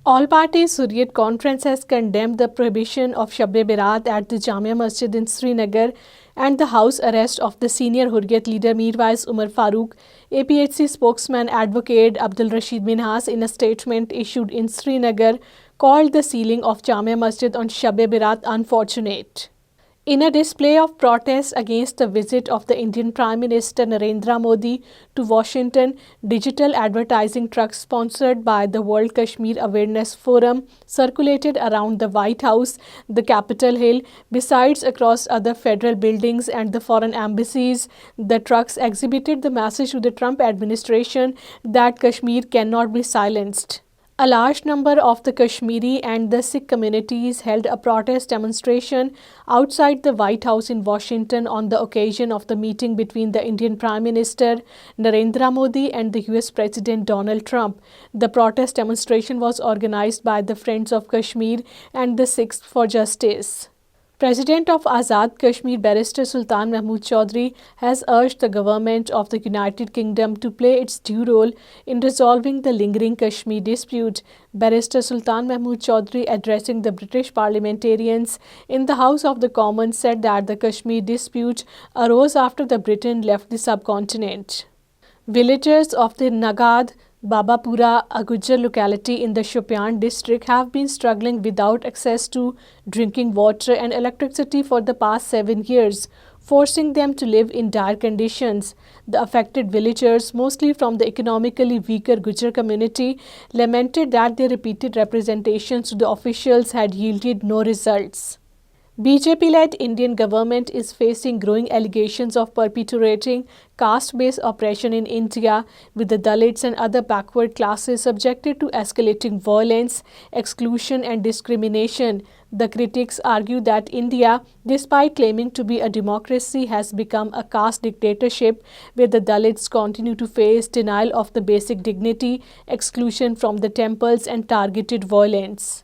All parties Hurriyat Conference has condemned the prohibition of Shab-e-Barat at the Jamia Masjid in Srinagar and the house arrest of the senior Hurriyat leader Mirwais Umar Farooq. APHC spokesman Advocate Abdul Rashid Minhas, in a statement issued in Srinagar, called the sealing of Jamia Masjid on Shab-e-Barat unfortunate. In a display of protest against the visit of the Indian Prime Minister Narendra Modi to Washington, digital advertising trucks sponsored by the World Kashmir Awareness Forum circulated around the White House, the Capitol Hill, besides across other federal buildings and the foreign embassies. The trucks exhibited the message to the Trump administration that Kashmir cannot be silenced. A large number of the Kashmiri and the Sikh communities held a protest demonstration outside the White House in Washington on the occasion of the meeting between the Indian Prime Minister Narendra Modi and the US President Donald Trump. The protest demonstration was organized by the Friends of Kashmir and the Sikhs for Justice. President of Azad Kashmir Barrister Sultan Mahmood Chaudhry has urged the government of the United Kingdom to play its due role in resolving the lingering Kashmir dispute. Barrister Sultan Mahmood Chaudhry, addressing the British parliamentarians in the House of the Commons, said that the Kashmir dispute arose after the Britain left the subcontinent. Villagers of the Nagad Babapura, a Gujjar locality in the Shopian district, have been struggling without access to drinking water and electricity for the past 7 years, forcing them to live in dire conditions. The affected villagers, mostly from the economically weaker Gujjar community, lamented that their repeated representations to the officials had yielded no results. BJP-led Indian government is facing growing allegations of perpetuating caste-based oppression in India, with the Dalits and other backward classes subjected to escalating violence, exclusion and discrimination. The critics argue that India, despite claiming to be a democracy, has become a caste dictatorship where the Dalits continue to face denial of the basic dignity, exclusion from the temples and targeted violence.